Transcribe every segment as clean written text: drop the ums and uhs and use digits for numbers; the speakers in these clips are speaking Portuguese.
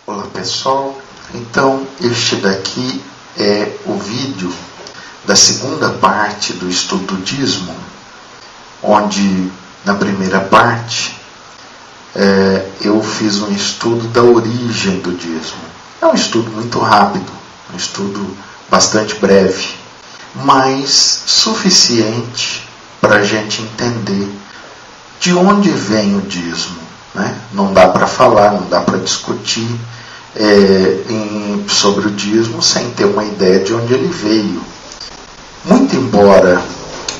Olá pessoal, então este daqui é o vídeo da segunda parte do estudo do dízimo, onde na primeira parte eu fiz um estudo da origem do dízimo. É um estudo muito rápido, um estudo bastante breve, mas suficiente para a gente entender de onde vem o dízimo, né? Não dá para falar, não dá para discutir sobre o dízimo sem ter uma ideia de onde ele veio. Muito embora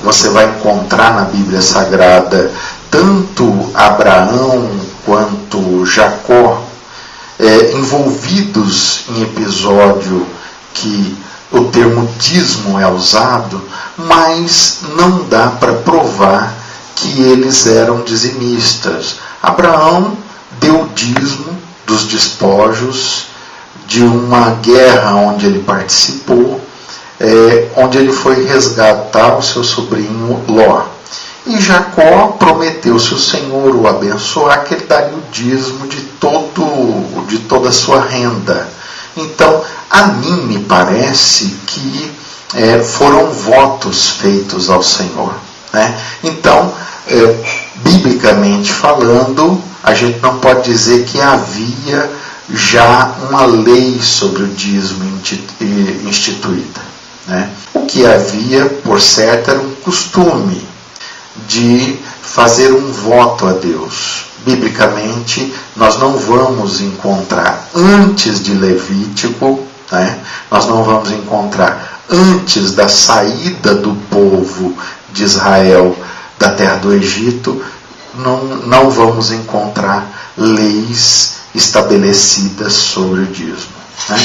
você vai encontrar na Bíblia Sagrada tanto Abraão quanto Jacó envolvidos em episódio que o termo dízimo é usado, mas não dá para provar que eles eram dizimistas. Abraão deu dízimo dos despojos de uma guerra onde ele participou, onde ele foi resgatar o seu sobrinho Ló. E Jacó prometeu, se o Senhor o abençoar, que ele daria o dízimo de toda a sua renda. Então, a mim me parece que foram votos feitos ao Senhor, né? Então, biblicamente falando, a gente não pode dizer que havia já uma lei sobre o dízimo instituída, né? O que havia, por certo, era um costume de fazer um voto a Deus. Biblicamente, nós não vamos encontrar antes de Levítico, né? Nós não vamos encontrar antes da saída do povo de Israel da terra do Egito, não vamos encontrar leis estabelecidas sobre o dízimo, né?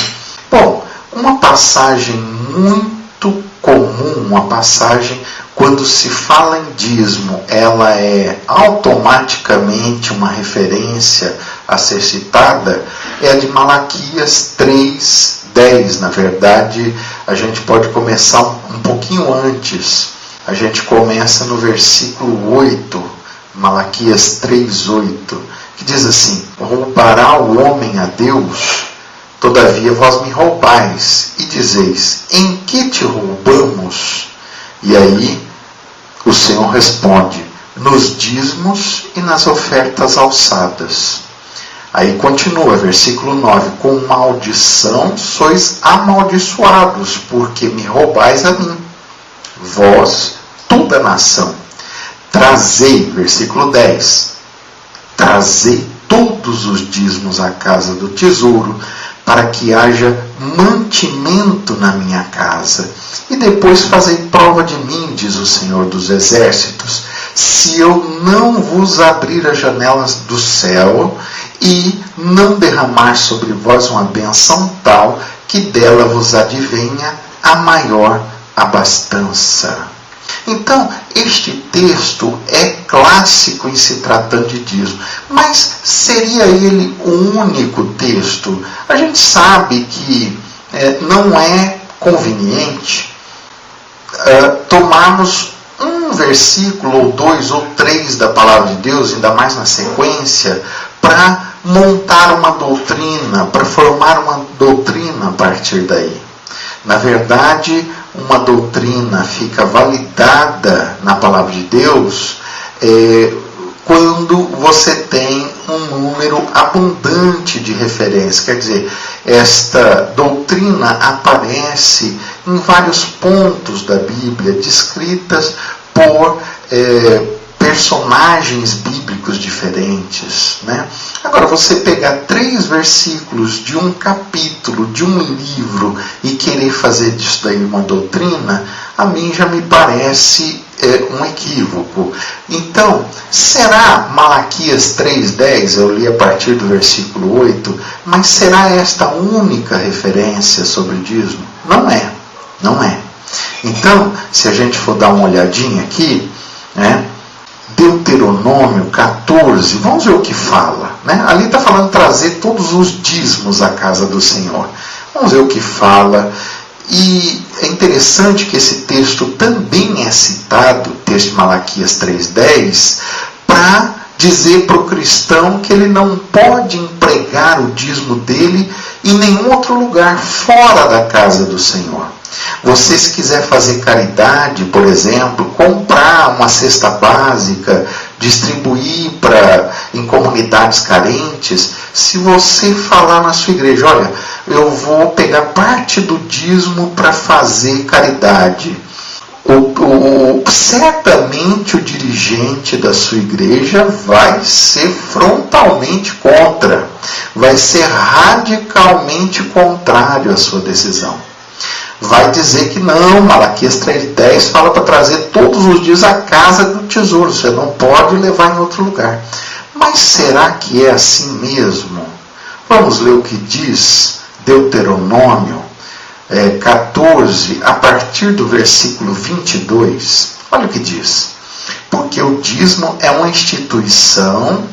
Bom, uma passagem muito comum, uma passagem quando se fala em dízimo, ela é automaticamente uma referência a ser citada, é a de Malaquias 3:10. Na verdade, a gente pode começar um pouquinho antes. A gente começa no versículo 8, Malaquias 3:8, que diz assim: roubará o homem a Deus? Todavia vós me roubais, e dizeis: em que te roubamos? E aí o Senhor responde: nos dízimos e nas ofertas alçadas. Aí continua, versículo 9: com maldição sois amaldiçoados, porque me roubais a mim, vós, toda a nação. Trazei, versículo 10, trazei todos os dízimos à casa do tesouro, para que haja mantimento na minha casa. E depois fazei prova de mim, diz o Senhor dos Exércitos, se eu não vos abrir as janelas do céu e não derramar sobre vós uma bênção tal, que dela vos advenha a maior abastança. Então, este texto é clássico em se tratando de dízimo, mas seria ele o único texto? A gente sabe que não é conveniente tomarmos um versículo, ou 2 ou 3 da palavra de Deus, ainda mais na sequência, para montar uma doutrina, para formar uma doutrina a partir daí. Na verdade, uma doutrina fica validada na palavra de Deus quando você tem um número abundante de referências. Quer dizer, esta doutrina aparece em vários pontos da Bíblia, descritas por personagens bíblicos diferentes, né? Agora, você pegar 3 versículos de um capítulo, de um livro, e querer fazer disso daí uma doutrina, a mim já me parece um equívoco. Então, será Malaquias 3:10, eu li a partir do versículo 8, mas será esta a única referência sobre o dízimo? Não é, não é. Então, se a gente for dar uma olhadinha aqui, né? Deuteronômio 14, vamos ver o que fala, né? Ali está falando trazer todos os dízimos à casa do Senhor. Vamos ver o que fala. E é interessante que esse texto também é citado, o texto de Malaquias 3:10, para dizer para o cristão que ele não pode empregar o dízimo dele em nenhum outro lugar fora da casa do Senhor. Você, se quiser fazer caridade, por exemplo, comprar uma cesta básica, distribuir em comunidades carentes, se você falar na sua igreja, olha, eu vou pegar parte do dízimo para fazer caridade, certamente o dirigente da sua igreja vai ser frontalmente contra, vai ser radicalmente contrário à sua decisão. Vai dizer que não, Malaquias 3,10 fala para trazer todos os dias a casa do tesouro, você não pode levar em outro lugar. Mas será que é assim mesmo? Vamos ler o que diz Deuteronômio 14, a partir do versículo 22. Olha o que diz. Porque o dízimo é uma instituição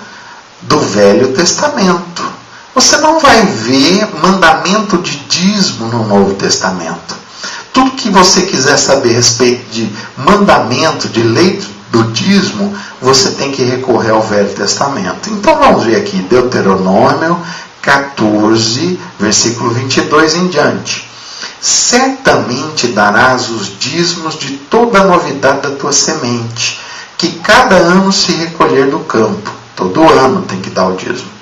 do Velho Testamento. Você não vai ver mandamento de dízimo no Novo Testamento. Tudo que você quiser saber a respeito de mandamento, de lei do dízimo, você tem que recorrer ao Velho Testamento. Então vamos ver aqui, Deuteronômio 14, versículo 22 em diante. Certamente darás os dízimos de toda a novidade da tua semente, que cada ano se recolher do campo. Todo ano tem que dar o dízimo.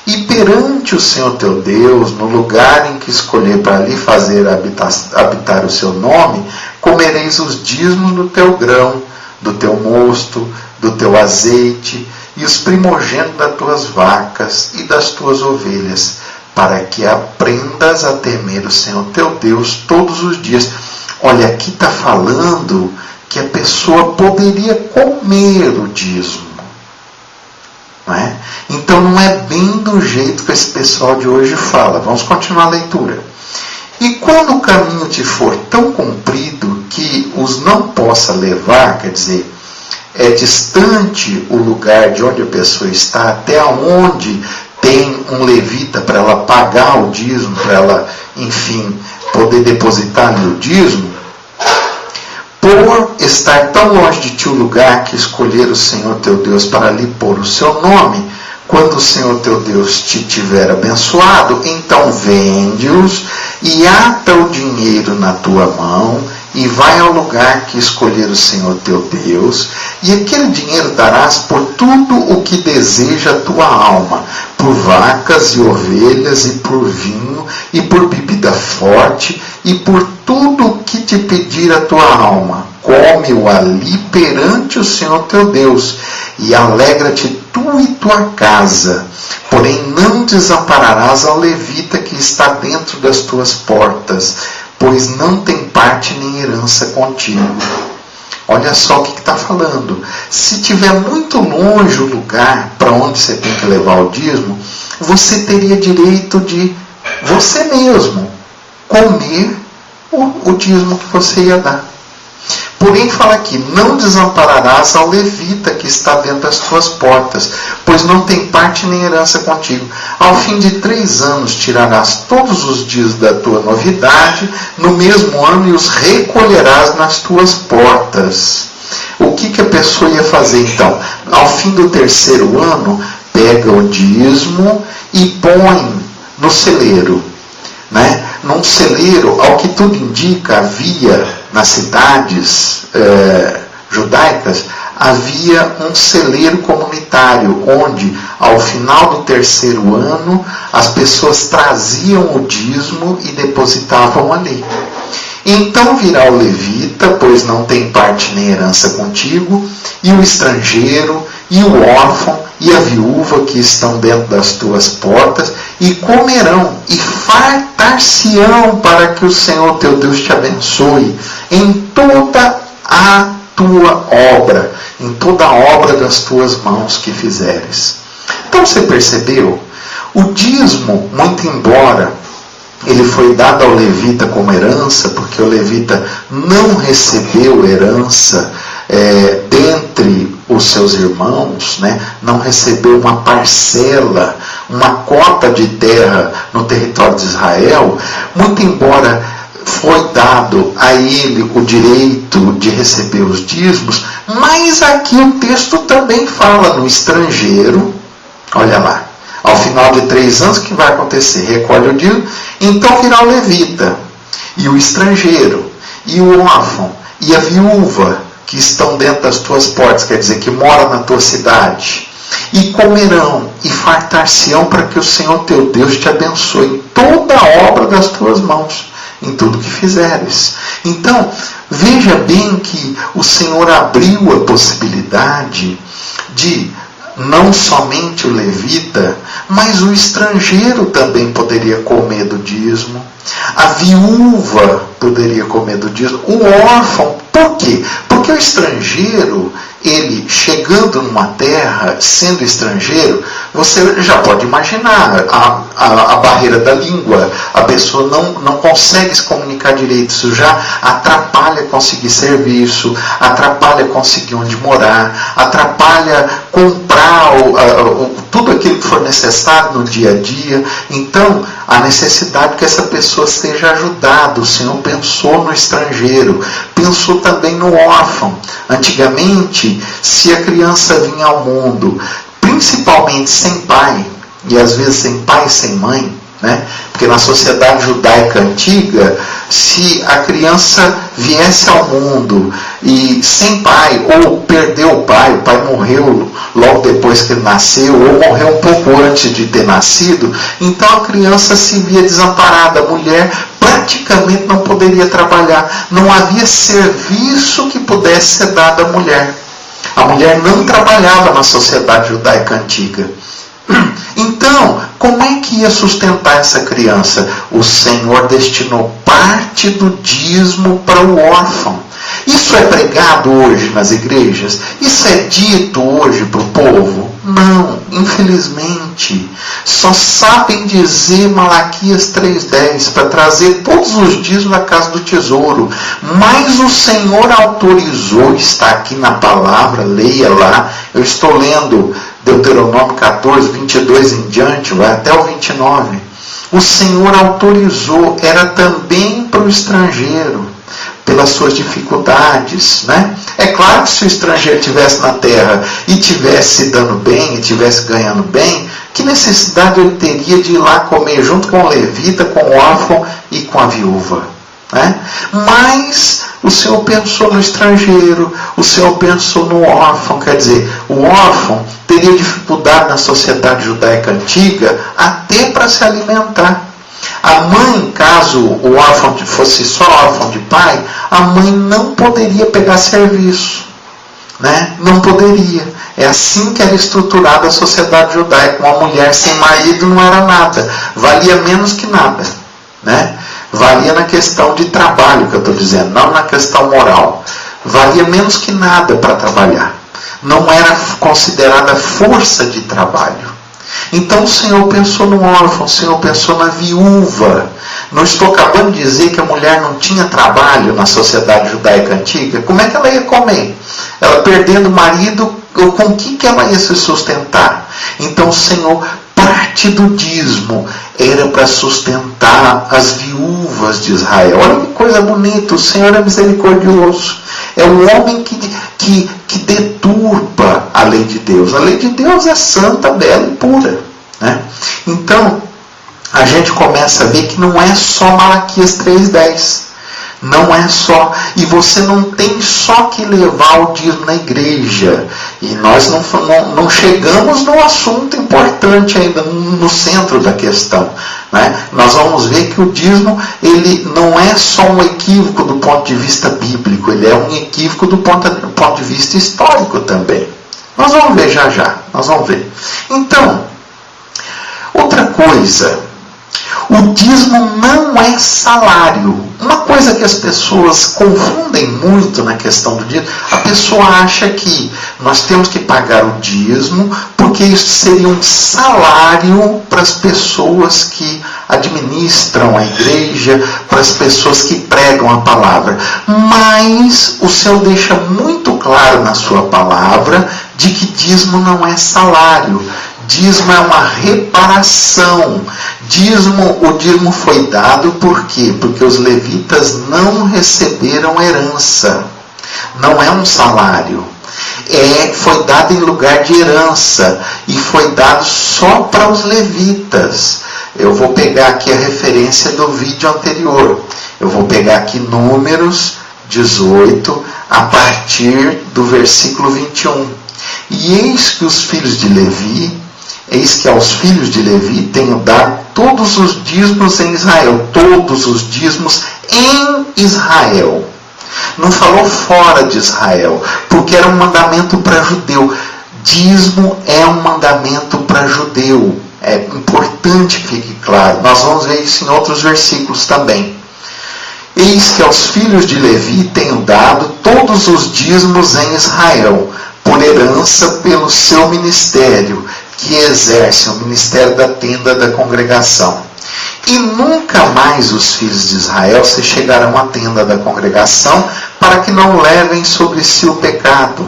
E perante o Senhor teu Deus, no lugar em que escolher para ali fazer habitar o seu nome, comereis os dízimos do teu grão, do teu mosto, do teu azeite, e os primogênitos das tuas vacas e das tuas ovelhas, para que aprendas a temer o Senhor teu Deus todos os dias. Olha, aqui está falando que a pessoa poderia comer o dízimo. Não é? Então não é bem do jeito que esse pessoal de hoje fala. Vamos continuar a leitura. E quando o caminho te for tão comprido que os não possa levar, quer dizer, é distante o lugar de onde a pessoa está, até onde tem um levita para ela pagar o dízimo, para ela, enfim, poder depositar ali o dízimo, por estar tão longe de ti o lugar que escolher o Senhor teu Deus para ali pôr o seu nome, quando o Senhor teu Deus te tiver abençoado, então vende-os e ata o dinheiro na tua mão e vai ao lugar que escolher o Senhor teu Deus, e aquele dinheiro darás por tudo o que deseja a tua alma, por vacas e ovelhas, e por vinho, e por bebida forte, e por tudo o que te pedir a tua alma. Come-o ali perante o Senhor teu Deus, e alegra-te tu e tua casa. Porém não desampararás ao levita que está dentro das tuas portas, pois não tem parte nem herança contigo. Olha só o que está falando. Se tiver muito longe o lugar para onde você tem que levar o dízimo, você teria direito de você mesmo comer o dízimo que você ia dar. Porém, fala aqui, não desampararás ao levita que está dentro das tuas portas, pois não tem parte nem herança contigo. Ao fim de 3 anos tirarás todos os dias da tua novidade, no mesmo ano, e os recolherás nas tuas portas. O que a pessoa ia fazer então? Ao fim do 3º ano, pega o dízimo e põe no celeiro. Né? Num celeiro, ao que tudo indica, havia nas cidades judaicas, havia um celeiro comunitário, onde ao final do 3º ano as pessoas traziam o dízimo e depositavam ali. Então virá o levita, pois não tem parte nem herança contigo, e o estrangeiro, e o órfão, e a viúva que estão dentro das tuas portas, e comerão, e fartar-se-ão, para que o Senhor teu Deus te abençoe em toda a tua obra, em toda a obra das tuas mãos que fizeres. Então você percebeu? O dízimo, muito embora ele foi dado ao levita como herança, porque o levita não recebeu herança dentre os seus irmãos, né? Não recebeu uma parcela, uma cota de terra no território de Israel, muito embora foi dado a ele o direito de receber os dízimos, mas aqui o texto também fala no estrangeiro. Olha lá, ao final de 3 anos, o que vai acontecer? Recolhe o dízimo, então virá o levita, e o estrangeiro, e o órfão, e a viúva, que estão dentro das tuas portas, quer dizer, que mora na tua cidade, e comerão, e fartar-se-ão, para que o Senhor teu Deus te abençoe em toda a obra das tuas mãos, em tudo que fizeres. Então, veja bem que o Senhor abriu a possibilidade de não somente o levita, mas o estrangeiro também poderia comer do dízimo. A viúva poderia comer do dízimo. O órfão. Por quê? Porque o estrangeiro, ele chegando numa terra, sendo estrangeiro, você já pode imaginar a barreira da língua. A pessoa não consegue se comunicar direito. Isso já atrapalha conseguir serviço, atrapalha conseguir onde morar, atrapalha comprar tudo aquilo que for necessário no dia a dia. Então, a necessidade que essa pessoa seja ajudada. O Senhor pensou no estrangeiro, pensou também no órfão. Antigamente, se a criança vinha ao mundo, principalmente sem pai, e às vezes sem pai e sem mãe, né? Porque na sociedade judaica antiga, se a criança viesse ao mundo e sem pai, ou perdeu o pai morreu logo depois que ele nasceu, ou morreu um pouco antes de ter nascido, então a criança se via desamparada. A mulher praticamente não poderia trabalhar, não havia serviço que pudesse ser dado à mulher. A mulher não trabalhava na sociedade judaica antiga. Então, como é que ia sustentar essa criança? O Senhor destinou parte do dízimo para o órfão. Isso é pregado hoje nas igrejas? Isso é dito hoje para o povo? Não, infelizmente. Só sabem dizer Malaquias 3,10 para trazer todos os dízimos da casa do tesouro. Mas o Senhor autorizou, está aqui na palavra, leia lá. Eu estou lendo Deuteronômio 14, 22 em diante, vai até o 29. O Senhor autorizou, era também para o estrangeiro, pelas suas dificuldades, né? É claro que se o estrangeiro estivesse na terra e estivesse dando bem, e estivesse ganhando bem, que necessidade ele teria de ir lá comer junto com o levita, com o órfão e com a viúva? Né? Mas o Senhor pensou no estrangeiro, o Senhor pensou no órfão. Quer dizer, o órfão teria dificuldade na sociedade judaica antiga até para se alimentar. A mãe, caso o órfão fosse só órfão de pai, a mãe não poderia pegar serviço, né? Não poderia. É assim que era estruturada a sociedade judaica. Uma mulher sem marido não era nada, valia menos que nada, né? Valia na questão de trabalho, que eu estou dizendo, não na questão moral. Valia menos que nada para trabalhar. Não era considerada força de trabalho. Então o Senhor pensou no órfão, o Senhor pensou na viúva. Não estou acabando de dizer que a mulher não tinha trabalho na sociedade judaica antiga? Como é que ela ia comer? Ela perdendo o marido, com o que ela ia se sustentar? Então o Senhor, parte do dízimo era para sustentar as viúvas de Israel. Olha que coisa bonita, o Senhor é misericordioso. É um homem que deturpa a lei de Deus. A lei de Deus é santa, bela e pura, né? Então, a gente começa a ver que não é só Malaquias 3,10. Não é só. E você não tem só que levar o dízimo na igreja. E nós não chegamos no assunto importante ainda, no centro da questão, né? Nós vamos ver que o dízimo, ele não é só um equívoco do ponto de vista bíblico, ele é um equívoco do ponto de vista histórico também. Nós vamos ver já. Nós vamos ver. Então, outra coisa, o dízimo não é salário. Uma coisa que as pessoas confundem muito na questão do dízimo, a pessoa acha que nós temos que pagar o dízimo porque isso seria um salário para as pessoas que administram a igreja, para as pessoas que pregam a palavra. Mas o Senhor deixa muito claro na sua palavra de que dízimo não é salário. Dízimo é uma reparação. O dízimo foi dado por quê? Porque os levitas não receberam herança. Não é um salário. Foi dado em lugar de herança. E foi dado só para os levitas. Eu vou pegar aqui a referência do vídeo anterior. Eu vou pegar aqui Números 18, a partir do versículo 21. E eis que aos filhos de Levi tenho dado todos os dízimos em Israel. Todos os dízimos em Israel. Não falou fora de Israel, porque era um mandamento para judeu. Dízimo é um mandamento para judeu. É importante que fique claro. Nós vamos ver isso em outros versículos também. Eis que aos filhos de Levi tenho dado todos os dízimos em Israel, por herança pelo seu ministério, que exerce o ministério da tenda da congregação. E nunca mais os filhos de Israel se chegarão à tenda da congregação, para que não levem sobre si o pecado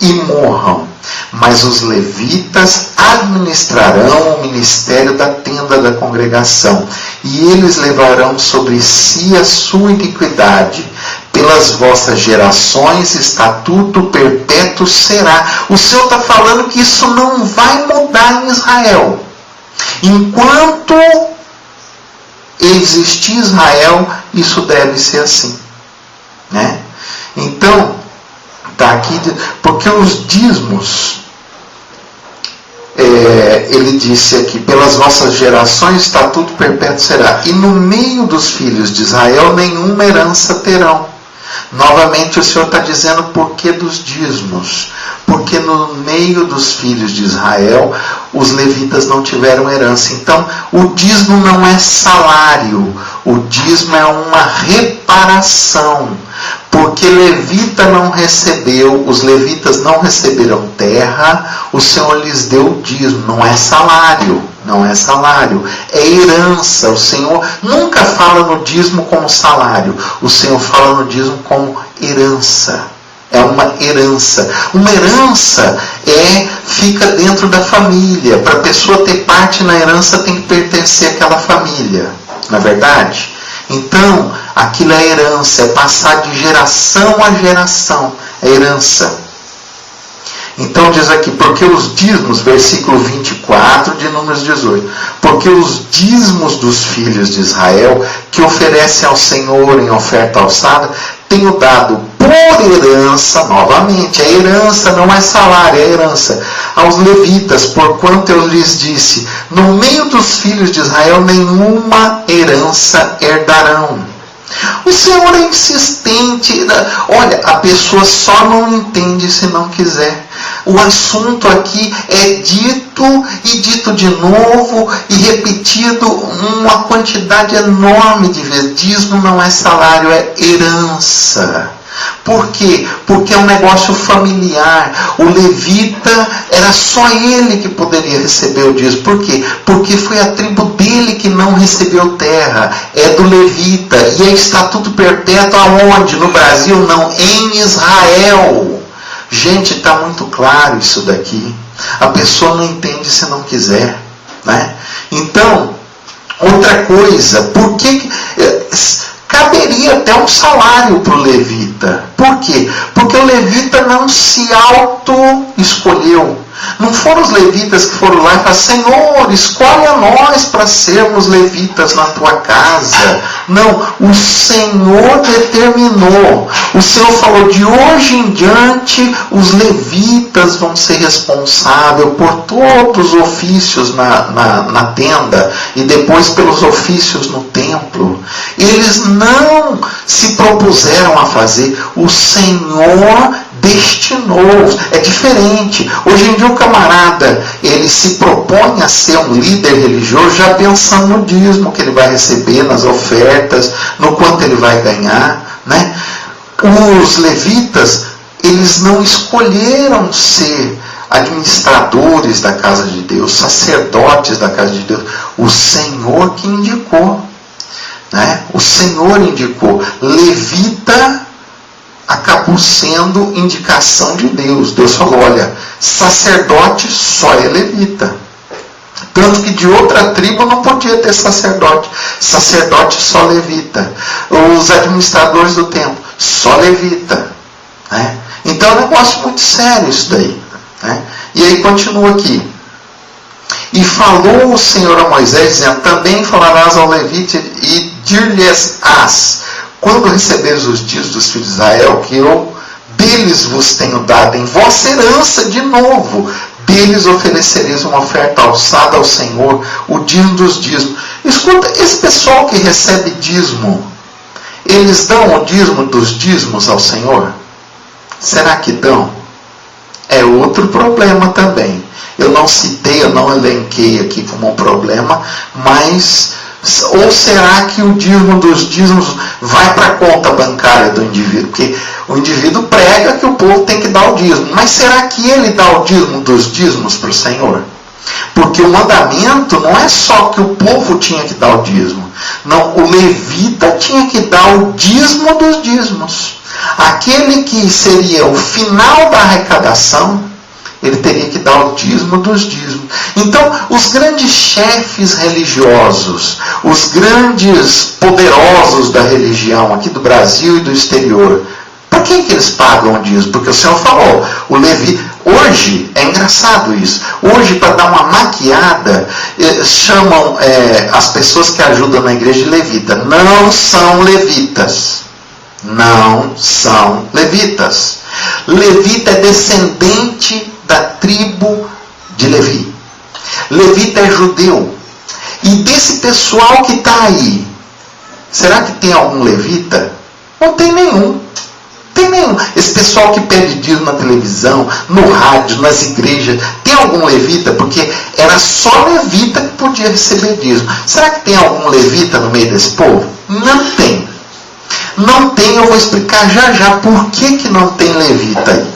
e morram. Mas os levitas administrarão o ministério da tenda da congregação, e eles levarão sobre si a sua iniquidade. Pelas vossas gerações, estatuto perpétuo será. O Senhor está falando que isso não vai mudar em Israel. Enquanto existir Israel, isso deve ser assim. Né? Então, está aqui, porque os dízimos, ele disse aqui, pelas vossas gerações, estatuto perpétuo será. E no meio dos filhos de Israel, nenhuma herança terão. Novamente o Senhor está dizendo por que dos dízimos. Porque no meio dos filhos de Israel, os levitas não tiveram herança. Então, o dízimo não é salário. O dízimo é uma reparação. Porque levita não recebeu, os levitas não receberam terra, o Senhor lhes deu o dízimo. Não é salário. Não é salário, é herança. O Senhor nunca fala no dízimo como salário. O Senhor fala no dízimo como herança. É uma herança. Uma herança fica dentro da família. Para a pessoa ter parte na herança, tem que pertencer àquela família. Não é verdade? Então, aquilo é herança. É passar de geração a geração. É herança. Então diz aqui, porque os dízimos, versículo 24 de Números 18, porque os dízimos dos filhos de Israel, que oferecem ao Senhor em oferta alçada, tenho dado por herança, novamente, é herança, não é salário, é herança, aos levitas, porquanto eu lhes disse, no meio dos filhos de Israel nenhuma herança herdarão. O Senhor é insistente. Olha, a pessoa só não entende se não quiser. O assunto aqui é dito e dito de novo e repetido uma quantidade enorme de vezes. Dízimo não é salário, é herança. Por quê? Porque é um negócio familiar. O levita, era só ele que poderia receber o dízimo. Por quê? Porque foi a tribo dele que não recebeu terra. É do levita. E é estatuto perpétuo aonde? No Brasil? Não. Em Israel. Gente, está muito claro isso daqui. A pessoa não entende se não quiser. Né? Então, outra coisa. Por que... caberia até um salário para o levita. Por quê? Porque o levita não se auto-escolheu. Não foram os levitas que foram lá e falaram, Senhor, escolhe a nós para sermos levitas na tua casa. Não, o Senhor determinou. O Senhor falou, de hoje em diante, os levitas vão ser responsáveis por todos os ofícios na tenda e depois pelos ofícios no templo. Eles não se propuseram a fazer, o Senhor destinou. É diferente. Hoje em dia o camarada, ele se propõe a ser um líder religioso já pensando no dízimo que ele vai receber, nas ofertas, no quanto ele vai ganhar, né? Os levitas, eles não escolheram ser administradores da casa de Deus, sacerdotes da casa de Deus. O Senhor que indicou, né? O Senhor indicou. Levita acabou sendo indicação de Deus. Deus falou, olha, sacerdote só é levita. Tanto que de outra tribo não podia ter sacerdote. Sacerdote só levita. Os administradores do templo, só levita. Né? Então é um negócio muito sério isso daí. Né? E aí continua aqui. E falou o Senhor a Moisés, dizendo, também falarás ao levita e dir-lhes-ás, quando receberes os dízimos dos filhos de Israel, que eu deles vos tenho dado em vossa herança de novo, deles oferecereis uma oferta alçada ao Senhor, o dízimo dos dízimos. Escuta, esse pessoal que recebe dízimo, eles dão o dízimo dos dízimos ao Senhor? Será que dão? É outro problema também. Eu não citei, eu não elenquei aqui como um problema, mas ou será que o dízimo dos dízimos vai para a conta bancária do indivíduo? Porque o indivíduo prega que o povo tem que dar o dízimo, mas será que ele dá o dízimo dos dízimos para o Senhor? Porque o mandamento não é só que o povo tinha que dar o dízimo, não, o levita tinha que dar o dízimo dos dízimos. Aquele que seria o final da arrecadação, ele teria que dar o dízimo dos dízimos. Então, os grandes chefes religiosos, os grandes poderosos da religião aqui do Brasil e do exterior, para quem que eles pagam o dízimo? Porque o Senhor falou, o Levi, hoje, é engraçado isso, hoje para dar uma maquiada, chamam as pessoas que ajudam na igreja de levita. Não são levitas. Não são levitas. Levita é descendente da tribo de Levi. Levita é judeu. E desse pessoal que está aí, será que tem algum levita? Não tem nenhum. Tem nenhum. Esse pessoal que pede dízimo na televisão, no rádio, nas igrejas, tem algum levita? Porque era só levita que podia receber dízimo. Será que tem algum levita no meio desse povo? Não tem. Não tem, eu vou explicar já já por que não tem levita aí.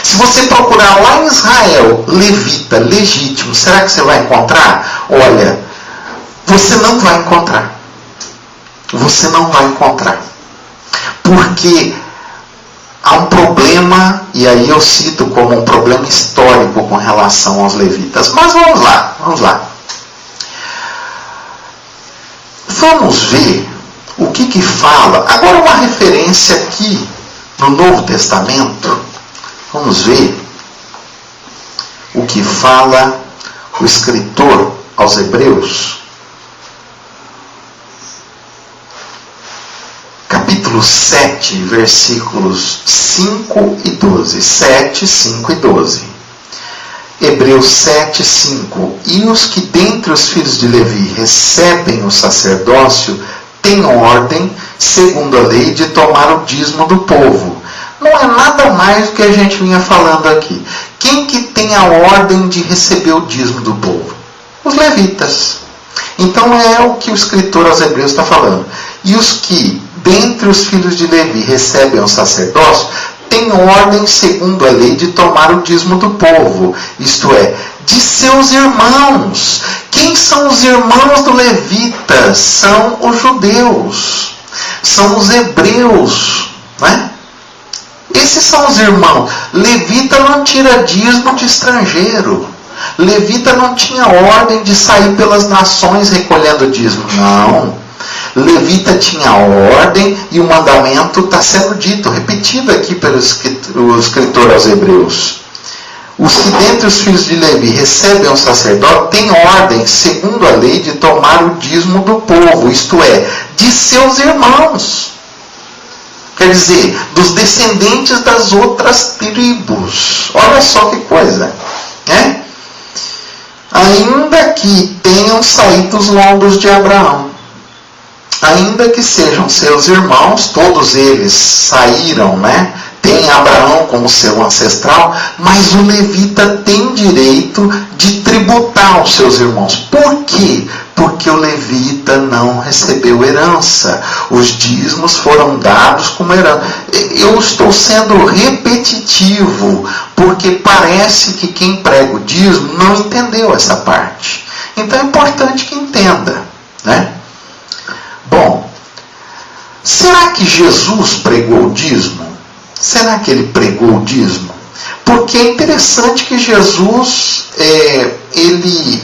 Se você procurar lá em Israel, levita, legítimo, será que você vai encontrar? Olha, você não vai encontrar. Você não vai encontrar. Porque há um problema, e aí eu cito como um problema histórico com relação aos levitas. Mas vamos lá. Vamos ver o que fala. Agora uma referência aqui no Novo Testamento. Vamos ver o que fala o escritor aos Hebreus. Capítulo 7, versículos 5 e 12. 7, 5 e 12. Hebreus 7, 5. E os que dentre os filhos de Levi recebem o sacerdócio têm ordem, segundo a lei, de tomar o dízimo do povo. Não é nada mais do que a gente vinha falando aqui. Quem que tem a ordem de receber o dízimo do povo? Os levitas. Então é o que o escritor aos Hebreus está falando. E os que, dentre os filhos de Levi, recebem o sacerdócio, têm ordem, segundo a lei, de tomar o dízimo do povo. Isto é, de seus irmãos. Quem são os irmãos do levita? São os judeus. São os hebreus. Né? Esses são os irmãos. Levita não tira dízimo de estrangeiro. Levita não tinha ordem de sair pelas nações recolhendo dízimo. Não. Levita tinha ordem e o mandamento está sendo dito, repetido aqui pelo escritor aos Hebreus. Os que dentre os filhos de Levi recebem o sacerdote têm ordem, segundo a lei, de tomar o dízimo do povo, isto é, de seus irmãos. Quer dizer, dos descendentes das outras tribos. Olha só que coisa. Né? Ainda que tenham saído os lombos de Abraão, ainda que sejam seus irmãos, todos eles saíram, né? Tem Abraão como seu ancestral, mas o levita tem direito de tributar aos seus irmãos. Por quê? Porque o levita não recebeu herança. Os dízimos foram dados como herança. Eu estou sendo repetitivo, porque parece que quem prega o dízimo não entendeu essa parte. Então é importante que entenda, né? Bom, será que Jesus pregou o dízimo? Será que ele pregou o dízimo? Porque é interessante que Jesus, ele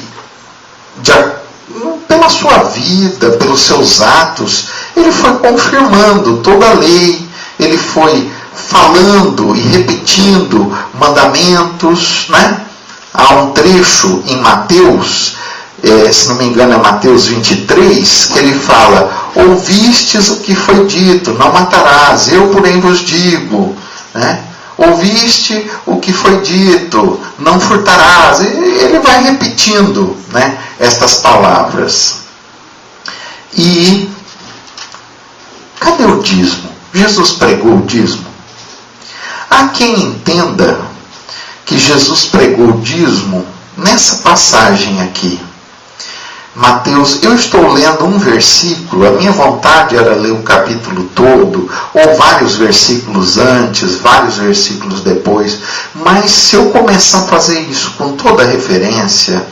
pela sua vida, pelos seus atos, ele foi confirmando toda a lei, ele foi falando e repetindo mandamentos, né? Há um trecho em Mateus, se não me engano é Mateus 23, que ele fala: ouvistes o que foi dito, não matarás, eu porém vos digo, né? Ouviste o que foi dito, não furtarás. Ele vai repetindo, né, estas palavras. E cadê o dízimo? Jesus pregou o dízimo? Há quem entenda que Jesus pregou o dízimo nessa passagem aqui. Mateus, eu estou lendo um versículo, a minha vontade era ler o capítulo todo, ou vários versículos antes, vários versículos depois, mas se eu começar a fazer isso com toda a referência,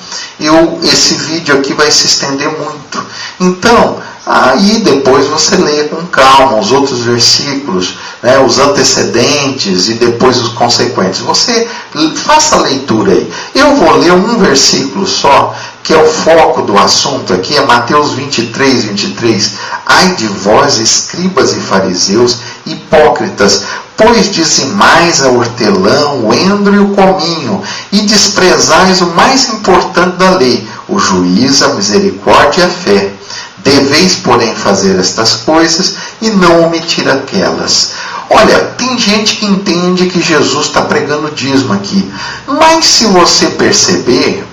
esse vídeo aqui vai se estender muito. Então, aí depois você lê com calma os outros versículos, né, os antecedentes e depois os consequentes. Você faça a leitura aí. Eu vou ler um versículo só, que é o foco do assunto aqui, é Mateus 23, 23. Ai de vós, escribas e fariseus, hipócritas, pois dizimais a hortelã, o endro e o cominho, e desprezais o mais importante da lei, o juízo, a misericórdia e a fé. Deveis, porém, fazer estas coisas e não omitir aquelas. Olha, tem gente que entende que Jesus está pregando dízimo aqui, mas se você perceber,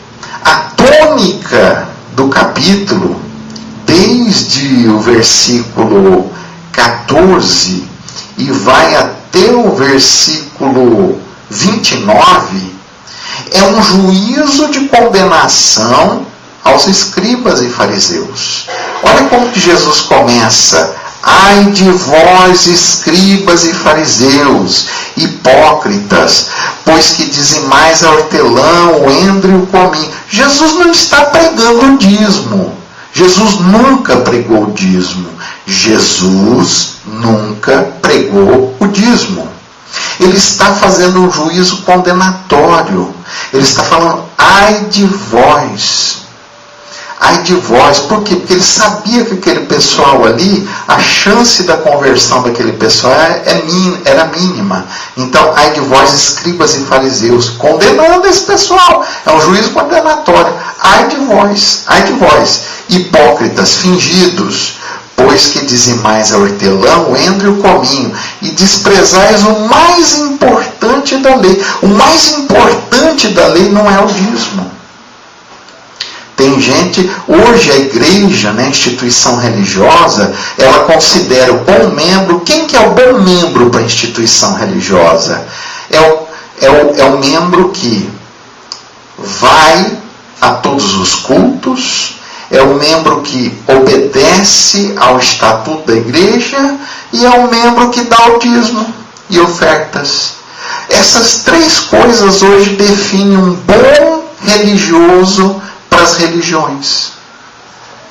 a tônica do capítulo, desde o versículo 14 e vai até o versículo 29, é um juízo de condenação aos escribas e fariseus. Olha como que Jesus começa: ai de vós, escribas e fariseus, hipócritas, pois que dizimais a hortelã, o endro e o cominho. Jesus não está pregando o dízimo. Jesus nunca pregou o dízimo. Jesus nunca pregou o dízimo. Ele está fazendo um juízo condenatório. Ele está falando: ai de vós. Ai de vós, por quê? Porque ele sabia que aquele pessoal ali, a chance da conversão daquele pessoal era mínima. Então, ai de vós, escribas e fariseus, condenando esse pessoal. É um juízo condenatório. Ai de vós, hipócritas, fingidos, pois que dizimais a hortelã, o endro e o cominho, e desprezais o mais importante da lei. O mais importante da lei não é o dízimo. Tem gente, hoje a igreja, né, a instituição religiosa, ela considera o bom membro. Quem que é o bom membro para a instituição religiosa? É o membro que vai a todos os cultos, é o membro que obedece ao estatuto da igreja e é o membro que dá o dízimo e ofertas. Essas três coisas hoje definem um bom religioso para as religiões,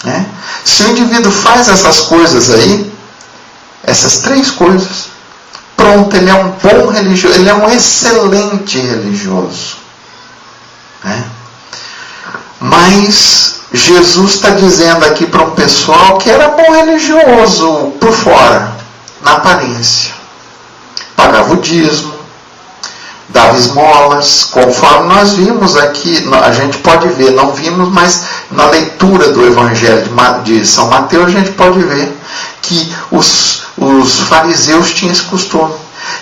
né? Se o indivíduo faz essas coisas aí, essas três coisas, pronto, ele é um bom religioso, ele é um excelente religioso, né? Mas Jesus está dizendo aqui para um pessoal que era bom religioso por fora, na aparência, pagava o dízimo, dava esmolas, conforme nós vimos aqui, a gente pode ver, não vimos, mas na leitura do Evangelho de São Mateus a gente pode ver que os fariseus tinham esse costume,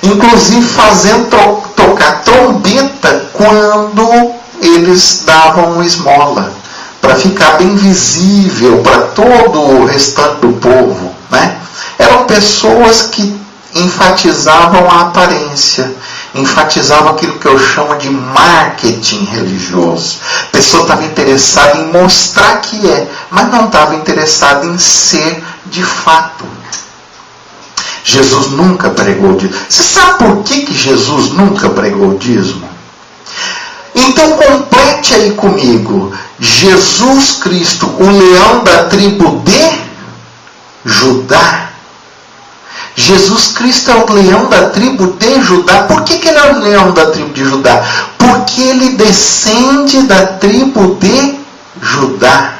inclusive fazendo tocar trombeta quando eles davam esmola, para ficar bem visível para todo o restante do povo, né? Eram pessoas que enfatizavam a aparência, enfatizavam aquilo que eu chamo de marketing religioso. A pessoa estava interessada em mostrar que é, mas não estava interessada em ser de fato. Jesus nunca pregou o dízimo. Você sabe por que Jesus nunca pregou o dízimo? Então complete aí comigo. Jesus Cristo, o leão da tribo de Judá. Jesus Cristo é o leão da tribo de Judá. Por que ele é o leão da tribo de Judá? Porque ele descende da tribo de Judá.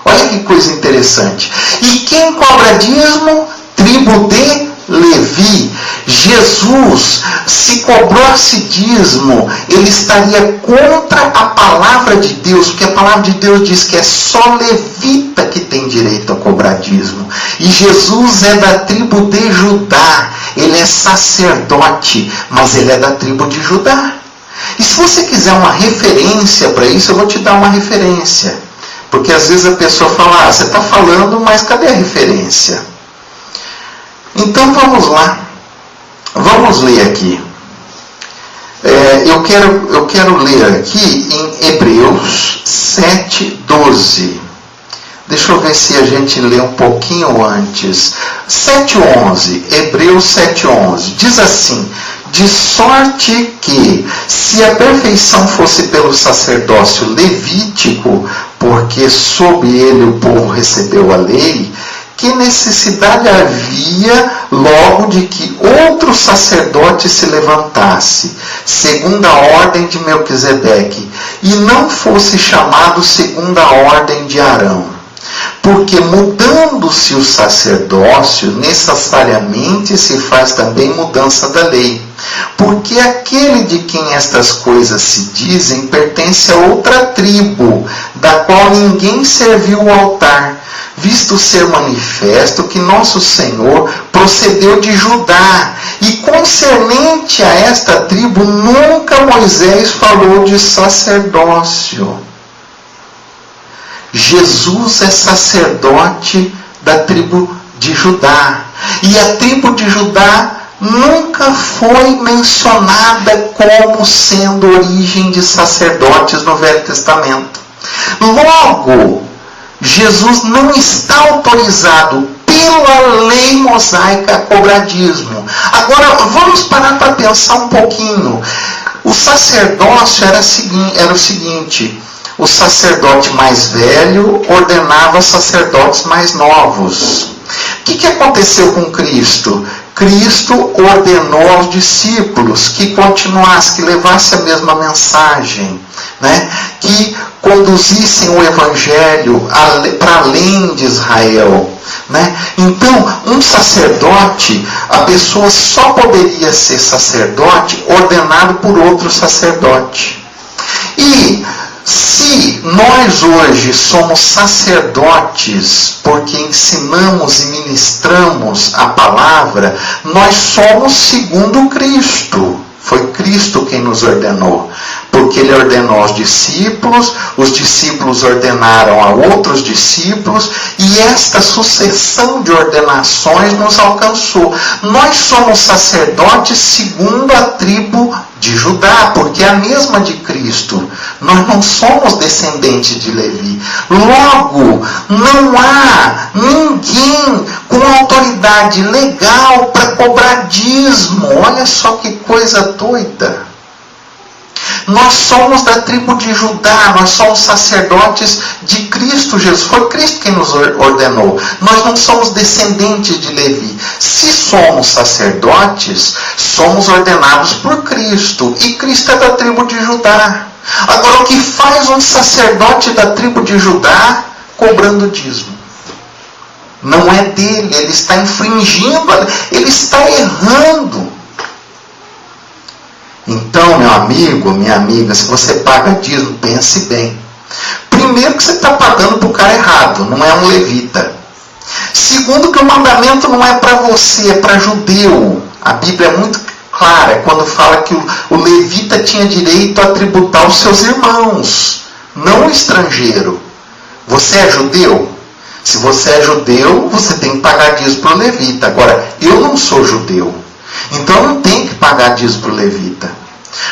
Olha que coisa interessante. E quem cobra dízimo? Tribo de Levi. Jesus, se cobrasse dízimo, ele estaria contra a palavra de Deus, porque a palavra de Deus diz que é só levita que tem direito a cobrar dízimo. E Jesus é da tribo de Judá. Ele é sacerdote, mas ele é da tribo de Judá. E se você quiser uma referência para isso, eu vou te dar uma referência. Porque às vezes a pessoa fala, você está falando, mas cadê a referência? Então vamos lá. Vamos ler aqui. Eu quero ler aqui em Hebreus 7:12. Deixa eu ver se a gente lê um pouquinho antes. 7:11. Hebreus 7:11. Diz assim: de sorte que, se a perfeição fosse pelo sacerdócio levítico, porque sob ele o povo recebeu a lei, que necessidade havia logo de que outro sacerdote se levantasse, segundo a ordem de Melquisedeque, e não fosse chamado segundo a ordem de Arão? Porque mudando-se o sacerdócio, necessariamente se faz também mudança da lei. Porque aquele de quem estas coisas se dizem pertence a outra tribo, da qual ninguém serviu o altar, visto ser manifesto que nosso Senhor procedeu de Judá, e concernente a esta tribo nunca Moisés falou de sacerdócio. Jesus é sacerdote da tribo de Judá, e a tribo de Judá nunca foi mencionada como sendo origem de sacerdotes no Velho Testamento. Logo, Jesus não está autorizado pela lei mosaica a cobrar dízimo. Agora, vamos parar para pensar um pouquinho. O sacerdócio era o seguinte: o sacerdote mais velho ordenava sacerdotes mais novos. O que aconteceu com Cristo? Cristo ordenou aos discípulos que continuassem, que levassem a mesma mensagem, né? Que conduzissem o Evangelho para além de Israel, né? Então, um sacerdote, a pessoa só poderia ser sacerdote ordenado por outro sacerdote. E se nós hoje somos sacerdotes porque ensinamos e ministramos a palavra, nós somos segundo Cristo. Foi Cristo quem nos ordenou. Porque ele ordenou aos discípulos, os discípulos ordenaram a outros discípulos, e esta sucessão de ordenações nos alcançou. Nós somos sacerdotes segundo a tribo de Judá, porque é a mesma de Cristo. Nós não somos descendentes de Levi. Logo, não há ninguém com autoridade legal para cobrar dízimo. Olha só que coisa doida. Nós somos da tribo de Judá, nós somos sacerdotes de Cristo Jesus. Foi Cristo quem nos ordenou. Nós não somos descendentes de Levi. Se somos sacerdotes, somos ordenados por Cristo. E Cristo é da tribo de Judá. Agora, o que faz um sacerdote da tribo de Judá cobrando dízimo? Não é dele, ele está infringindo, ele está errando. Então, meu amigo, minha amiga, se você paga dízimo, pense bem. Primeiro que você está pagando para o cara errado, não é um levita. Segundo que o mandamento não é para você, é para judeu. A Bíblia é muito clara quando fala que o levita tinha direito a tributar os seus irmãos, não o estrangeiro. Você é judeu? Se você é judeu, você tem que pagar dízimo para o levita. Agora, eu não sou judeu. Então não tem que pagar dízimo para o levita.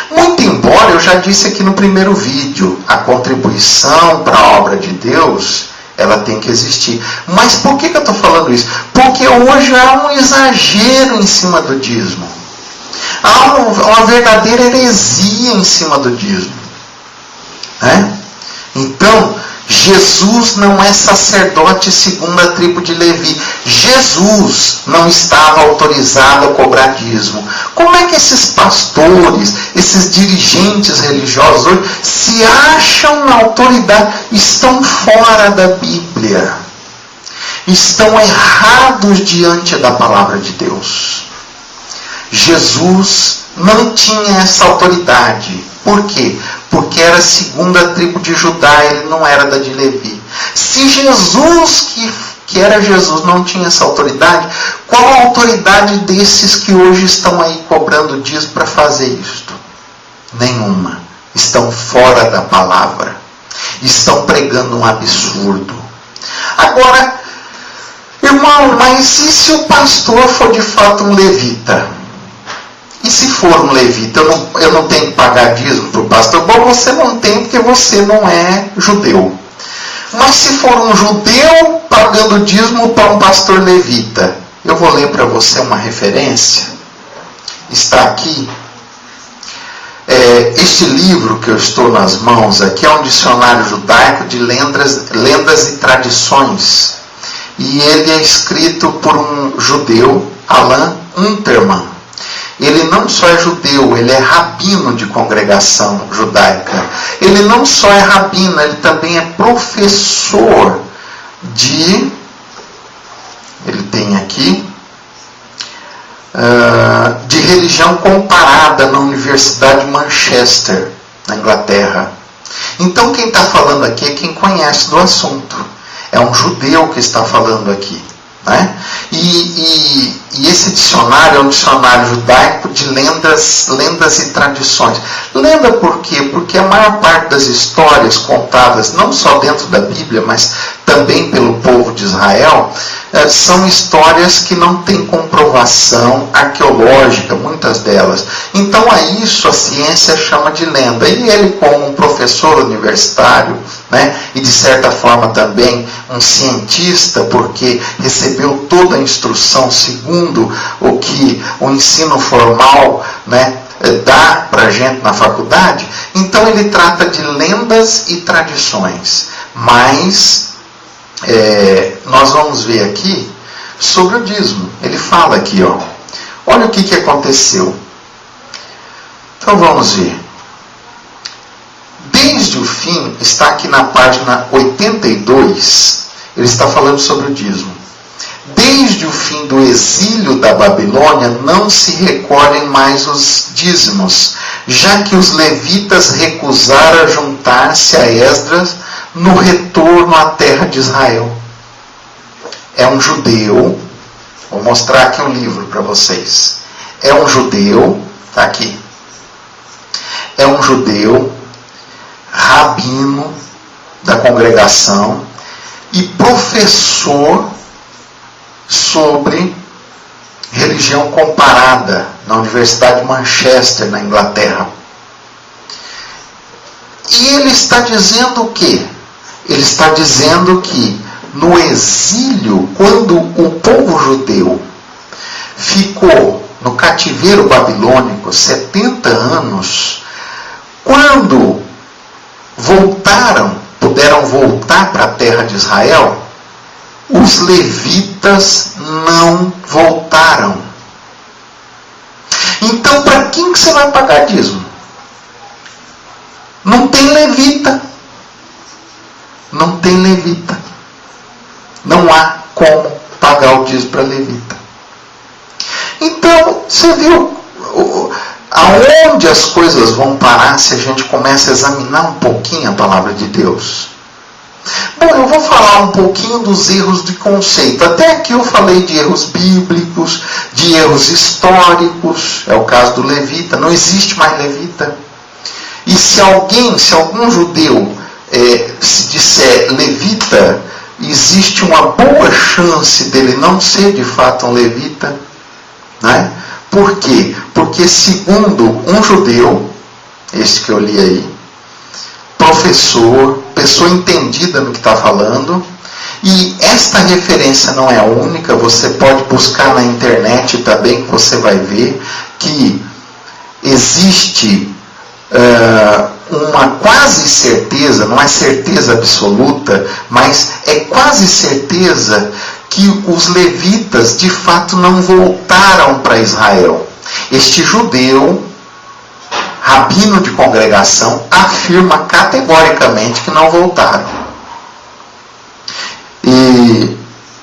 Muito embora, eu já disse aqui no primeiro vídeo, a contribuição para a obra de Deus, ela tem que existir. Mas por que eu estou falando isso? Porque hoje há um exagero em cima do dízimo. Há uma verdadeira heresia em cima do dízimo. Então, Jesus não é sacerdote segundo a tribo de Levi. Jesus não estava autorizado a cobrar dízimo. Como é que esses pastores, esses dirigentes religiosos hoje se acham na autoridade? Estão fora da Bíblia. Estão errados diante da palavra de Deus. Jesus não tinha essa autoridade. Por quê? Porque era segundo a tribo de Judá, ele não era da de Levi. Se Jesus, que era Jesus, não tinha essa autoridade, qual a autoridade desses que hoje estão aí cobrando dízimo para fazer isto? Nenhuma. Estão fora da palavra. Estão pregando um absurdo. Agora, irmão, mas e se o pastor for de fato um levita? E se for um levita, eu não tenho que pagar dízimo para o pastor? Bom, você não tem porque você não é judeu. Mas se for um judeu pagando dízimo para um pastor levita, eu vou ler para você uma referência. Está aqui. Este livro que eu estou nas mãos aqui é um dicionário judaico de lendas e tradições. E ele é escrito por um judeu, Alan Unterman. Ele não só é judeu, ele é rabino de congregação judaica. Ele não só é rabino, ele também é professor ele tem aqui, de religião comparada na Universidade de Manchester, na Inglaterra. Então quem está falando aqui é quem conhece do assunto. É um judeu que está falando aqui. Né? E esse dicionário é um dicionário judaico de lendas e tradições. Lenda por quê? Porque a maior parte das histórias contadas, não só dentro da Bíblia, mas também pelo povo de Israel, são histórias que não têm comprovação arqueológica, muitas delas. Então a isso a ciência chama de lenda. E ele, como um professor universitário, né, e de certa forma também um cientista, porque recebeu toda a instrução segundo o que o ensino formal, né, dá para a gente na faculdade, então ele trata de lendas e tradições. Mas nós vamos ver aqui sobre o dízimo. Ele fala aqui, olha o que aconteceu. Então vamos ver. Desde o fim, está aqui na página 82, ele está falando sobre o dízimo. Desde o fim do exílio da Babilônia, não se recolhem mais os dízimos, já que os levitas recusaram juntar-se a Esdras no retorno à terra de Israel. É um judeu, vou mostrar aqui o livro para vocês. É um judeu, está aqui. É um judeu, rabino da congregação e professor sobre religião comparada na Universidade de Manchester, na Inglaterra. E ele está dizendo o quê? Ele está dizendo que no exílio, quando o povo judeu ficou no cativeiro babilônico 70 anos, quando puderam voltar para a terra de Israel, os levitas não voltaram. Então, para quem que você vai pagar dízimo? Não tem levita. Não tem levita. Não há como pagar o dízimo para levita. Então, você viu aonde as coisas vão parar se a gente começa a examinar um pouquinho a palavra de Deus? Bom, eu vou falar um pouquinho dos erros de conceito. Até aqui eu falei de erros bíblicos, de erros históricos. É o caso do levita. Não existe mais levita. E se algum judeu se disser levita, existe uma boa chance dele não ser de fato um levita. Né? Por quê? Porque segundo um judeu, esse que eu li aí, professor, pessoa entendida no que está falando, e esta referência não é a única, você pode buscar na internet também, que você vai ver que existe uma quase certeza, não é certeza absoluta, mas é quase certeza que os levitas de fato não voltaram para Israel. Este judeu, rabino de congregação, afirma categoricamente que não voltaram. E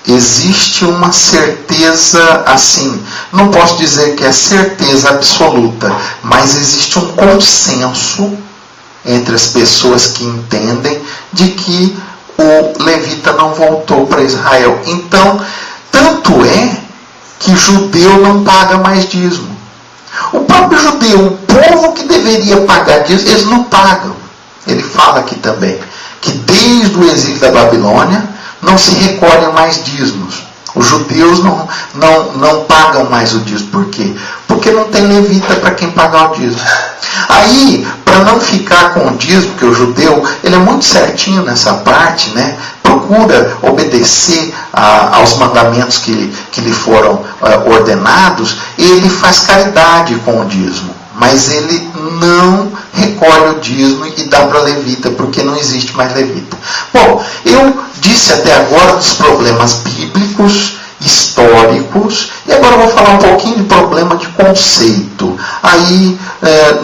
existe uma certeza assim, não posso dizer que é certeza absoluta, mas existe um consenso entre as pessoas que entendem de que o levita não voltou para Israel. Então, tanto é que judeu não paga mais dízimo. O próprio judeu, o povo que deveria pagar dízimo, eles não pagam. Ele fala aqui também que desde o exílio da Babilônia não se recolhem mais dízimos. Os judeus não pagam mais o dízimo. Por quê? Porque não tem levita para quem pagar o dízimo. Aí, para não ficar com o dízimo, porque o judeu ele é muito certinho nessa parte, né? Procura obedecer aos mandamentos que lhe foram ordenados, ele faz caridade com o dízimo. Mas ele não recolhe o dízimo e dá para levita, porque não existe mais levita. Bom, eu disse até agora dos problemas bíblicos, históricos, e agora eu vou falar um pouquinho de problema de conceito. Aí,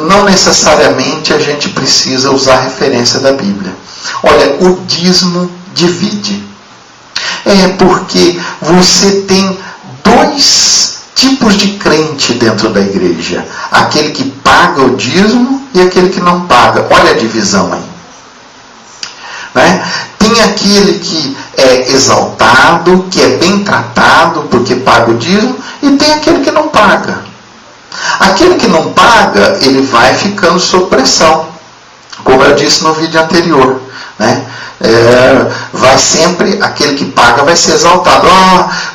não necessariamente a gente precisa usar a referência da Bíblia. Olha, o dízimo divide. Porque você tem dois tipos de crente dentro da igreja. Aquele que paga o dízimo e aquele que não paga. Olha a divisão aí. Né? Tem aquele que é exaltado, que é bem tratado porque paga o dízimo, e tem aquele que não paga. Aquele que não paga, ele vai ficando sob pressão, como eu disse no vídeo anterior, né? Vai sempre, aquele que paga vai ser exaltado.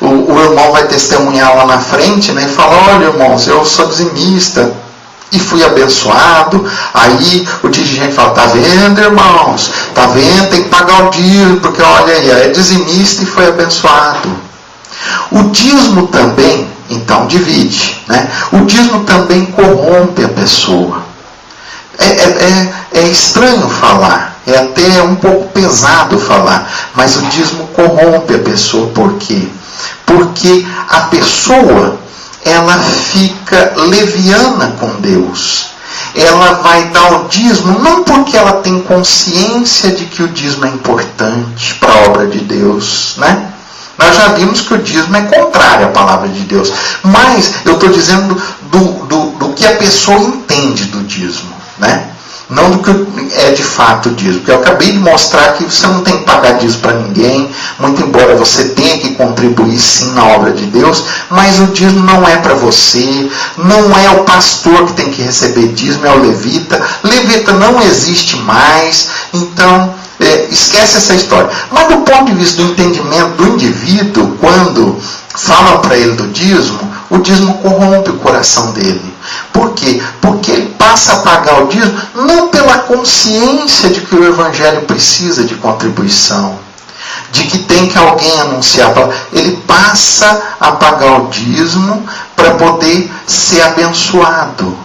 O irmão vai testemunhar lá na frente, né? E fala: olha, irmãos, eu sou dizimista e fui abençoado. Aí o dirigente fala: tá vendo, irmãos? Tá vendo? Tem que pagar o dízimo, porque olha aí, é dizimista e foi abençoado. O dízimo também, então, divide, né? O dízimo também corrompe a pessoa. É estranho falar. É até um pouco pesado falar, mas o dízimo corrompe a pessoa. Por quê? Porque a pessoa, ela fica leviana com Deus. Ela vai dar o dízimo não porque ela tem consciência de que o dízimo é importante para a obra de Deus, né? Nós já vimos que o dízimo é contrário à palavra de Deus, mas eu estou dizendo do que a pessoa entende do dízimo, né? Não do que é de fato o dízimo. Porque eu acabei de mostrar que você não tem que pagar dízimo para ninguém, muito embora você tenha que contribuir sim na obra de Deus, mas o dízimo não é para você, não é o pastor que tem que receber dízimo, é o levita. Levita não existe mais, então esquece essa história. Mas do ponto de vista do entendimento do indivíduo, quando falam para ele do dízimo, o dízimo corrompe o coração dele. Por quê? Porque ele passa a pagar o dízimo não pela consciência de que o evangelho precisa de contribuição, de que tem que alguém anunciar. Ele passa a pagar o dízimo para poder ser abençoado.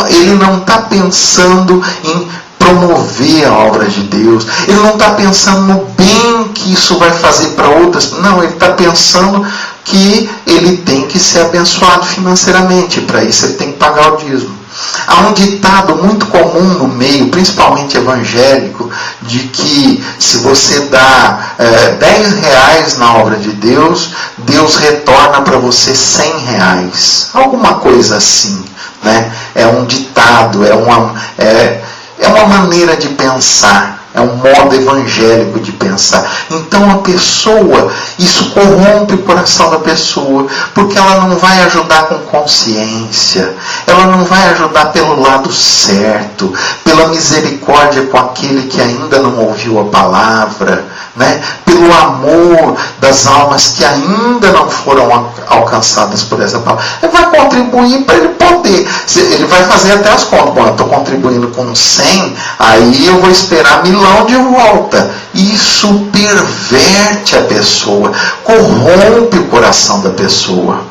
Ele não está pensando em promover a obra de Deus. Ele não está pensando no bem que isso vai fazer para outras. Não, ele está pensando que ele tem que ser abençoado financeiramente. Para isso ele tem que pagar o dízimo. Há um ditado muito comum no meio, principalmente evangélico, de que se você dá 10 reais na obra de Deus, Deus retorna para você 100 reais. Alguma coisa assim, né? É um ditado, é uma maneira de pensar. É um modo evangélico de pensar. Então a pessoa, isso corrompe o coração da pessoa, porque ela não vai ajudar com consciência, ela não vai ajudar pelo lado certo, pela misericórdia com aquele que ainda não ouviu a palavra, né? Pelo amor das almas que ainda não foram alcançadas por essa palavra. Ele vai contribuir para ele poder. Ele vai fazer até as contas. Bom, eu estou contribuindo com 100, aí eu vou esperar milão de volta. Isso perverte a pessoa, corrompe o coração da pessoa,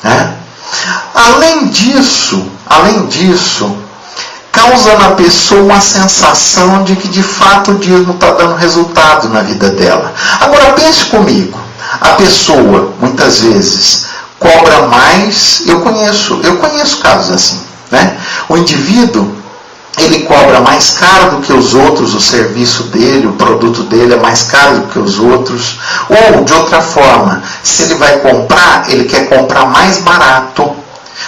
né? Além disso, causa na pessoa uma sensação de que de fato o dízimo está dando resultado na vida dela. Agora pense comigo, a pessoa muitas vezes cobra mais, eu conheço casos assim, né? O indivíduo, ele cobra mais caro do que os outros, o serviço dele, o produto dele é mais caro do que os outros. Ou, de outra forma, se ele vai comprar, ele quer comprar mais barato,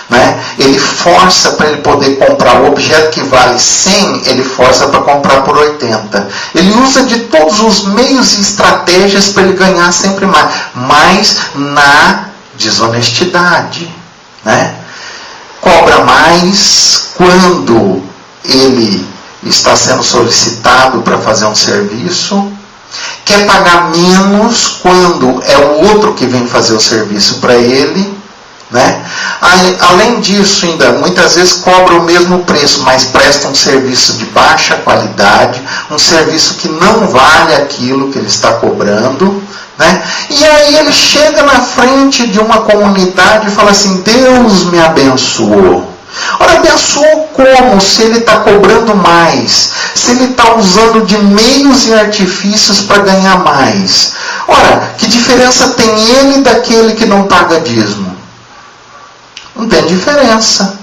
né? Ele força para ele poder comprar o objeto que vale 100, ele força para comprar por 80. Ele usa de todos os meios e estratégias para ele ganhar sempre mais, mas na desonestidade, né? Cobra mais quando ele está sendo solicitado para fazer um serviço, quer pagar menos quando é o outro que vem fazer o serviço para ele, né? Além disso, ainda muitas vezes cobra o mesmo preço, mas presta um serviço de baixa qualidade, um serviço que não vale aquilo que ele está cobrando, né? E aí ele chega na frente de uma comunidade e fala assim: Deus me abençoou. Ora, abençoou como? Se ele está cobrando mais, se ele está usando de meios e artifícios para ganhar mais. Ora, que diferença tem ele daquele que não paga dízimo? Não tem diferença.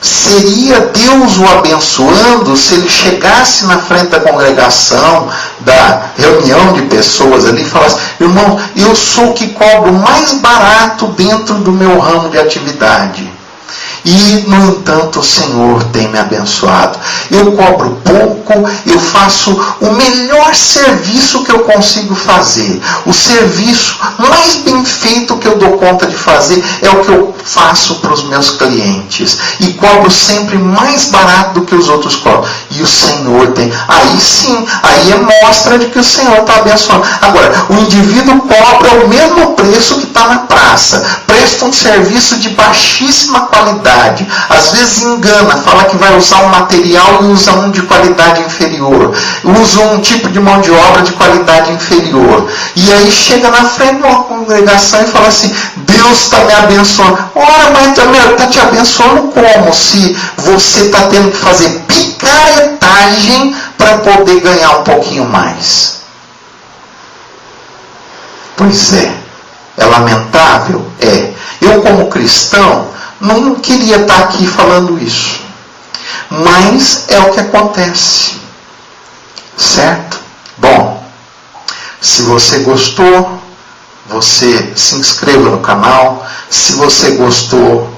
Seria Deus o abençoando se ele chegasse na frente da congregação, da reunião de pessoas ali e falasse: irmão, eu sou o que cobro mais barato dentro do meu ramo de atividade. E, no entanto, o Senhor tem me abençoado. Eu cobro pouco, eu faço o melhor serviço que eu consigo fazer. O serviço mais bem feito que eu dou conta de fazer é o que eu faço para os meus clientes. E cobro sempre mais barato do que os outros cobram. E o Senhor tem. Aí sim, aí é mostra de que o Senhor está abençoando. Agora, o indivíduo cobra o mesmo preço que está na praça. Presta um serviço de baixíssima qualidade. Às vezes engana, fala que vai usar um material e usa um de qualidade inferior. Usa um tipo de mão de obra de qualidade inferior. E aí chega na frente de uma congregação e fala assim: Deus está me abençoando. Ora, mas também está te abençoando como? Se você está tendo que fazer picaretagem para poder ganhar um pouquinho mais. Pois é. É lamentável? É. Eu, como cristão, não queria estar aqui falando isso. Mas é o que acontece. Certo? Bom, se você gostou, você se inscreva no canal. Se você gostou,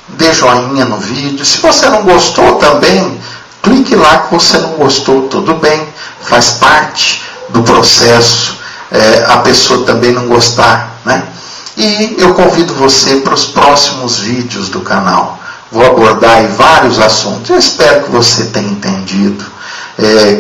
dê joinha no vídeo. Se você não gostou também, clique lá que você não gostou. Tudo bem, faz parte do processo. A pessoa também não gostar, né? E eu convido você para os próximos vídeos do canal. Vou abordar aí vários assuntos. Eu espero que você tenha entendido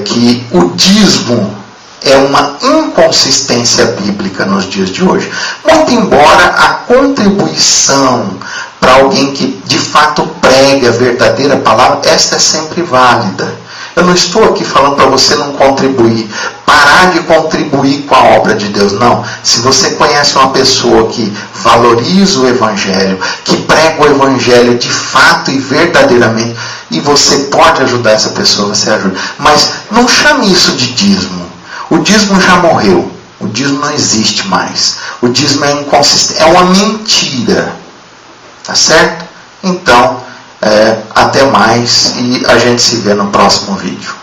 que o dízimo é uma inconsistência bíblica nos dias de hoje. Muito embora a contribuição para alguém que de fato prega a verdadeira palavra, esta é sempre válida. Eu não estou aqui falando para você não contribuir, parar de contribuir com a obra de Deus. Não. Se você conhece uma pessoa que valoriza o Evangelho, que prega o Evangelho de fato e verdadeiramente, e você pode ajudar essa pessoa, você ajuda. Mas não chame isso de dízimo. O dízimo já morreu. O dízimo não existe mais. O dízimo é inconsistente, é uma mentira. Tá certo? Então, até mais e a gente se vê no próximo vídeo.